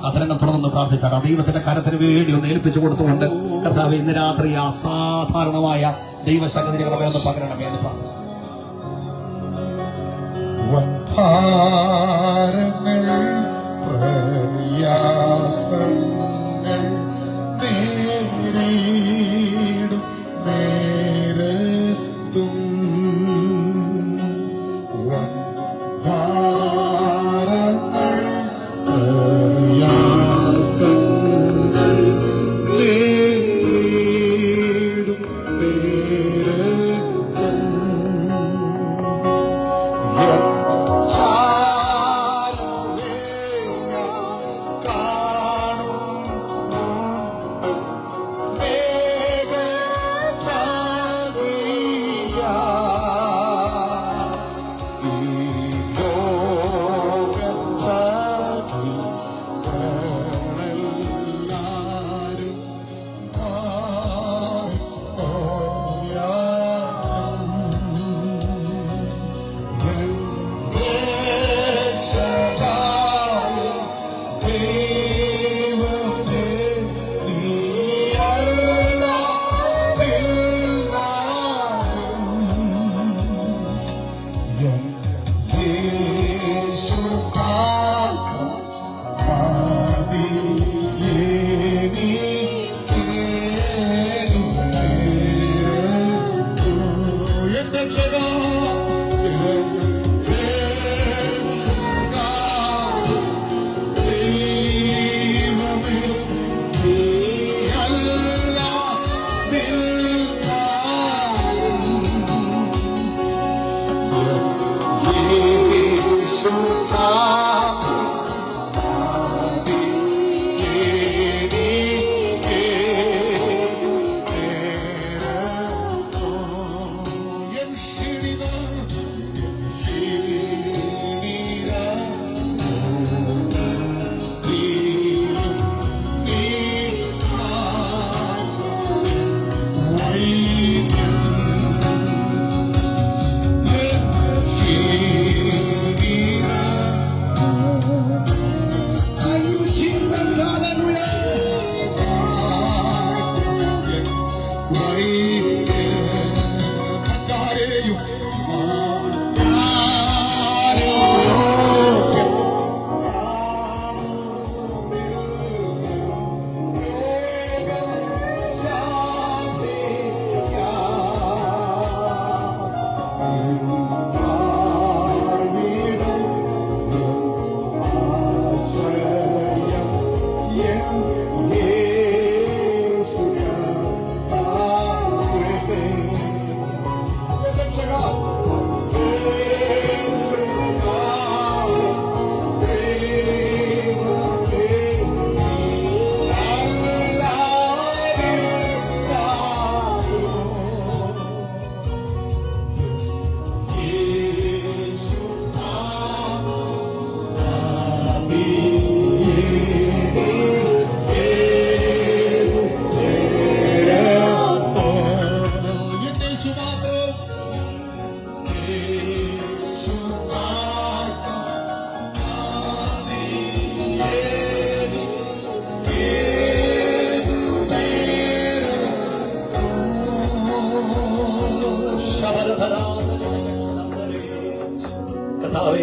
അത്തരങ്ങൾ തുടർന്ന് പ്രാർത്ഥിച്ചാൽ ദൈവത്തിന്റെ കരത്തിന് വേണ്ടി ഒന്ന് ഏൽപ്പിച്ചു കൊടുത്തുകൊണ്ട് കർത്താവ് ഇന്ന് രാത്രി അസാധാരണമായ ദൈവശക്തി ഒന്ന് പകരണമേ എന്ന് പ്രാർത്ഥിച്ചു.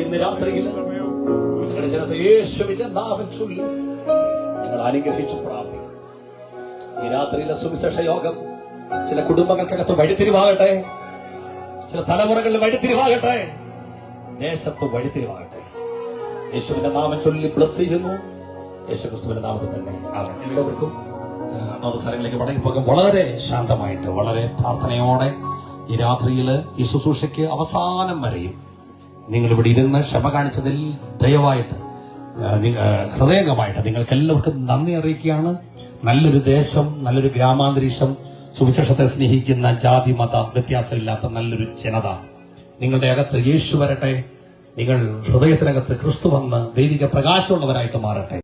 ഇന്ന് രാത്രിയിൽ യേശുവിന്റെ നാമം ചൊല്ലി ഞങ്ങൾ അനുഗ്രഹിച്ചു പ്രാർത്ഥിക്കും. ഈ രാത്രിയിലെ സുവിശേഷ യോഗം ചില കുടുംബങ്ങൾക്കകത്ത് വഴിത്തിരിവാകട്ടെ, ചില തലമുറകളിൽ വഴിത്തിരിവാകട്ടെ, ദേശത്ത് വഴിത്തിരിവാകട്ടെ. യേശുവിന്റെ നാമം ചൊല്ലി ബ്ലസ് ചെയ്യുന്നു. യേശുക്രിസ്തുവിന്റെ നാമത്തിൽ തന്നെ എല്ലാവർക്കും അവസരങ്ങളിലേക്ക് മടങ്ങിപ്പോകാം. വളരെ ശാന്തമായിട്ട്, വളരെ പ്രാർത്ഥനയോടെ ഈ രാത്രിയിൽ ഈ ശുശ്രൂഷയ്ക്ക് അവസാനം വരെയും നിങ്ങൾ ഇവിടെ ഇരുന്ന് ക്ഷമ കാണിച്ചതിൽ ദയവായിട്ട് ഹൃദയംഗമായിട്ട് നിങ്ങൾക്ക് എല്ലാവർക്കും നന്ദി അറിയിക്കുകയാണ്. നല്ലൊരു ദേശം, നല്ലൊരു ഗ്രാമാന്തരീക്ഷം, സുവിശേഷത്തെ സ്നേഹിക്കുന്ന ജാതി മത വ്യത്യാസമില്ലാത്ത നല്ലൊരു ജനത നിങ്ങളുടെ അകത്ത് യേശു വരട്ടെ. നിങ്ങൾ ഹൃദയത്തിനകത്ത് ക്രിസ്തു വന്ന് ദൈവിക പ്രകാശമുള്ളവരായിട്ട് മാറട്ടെ.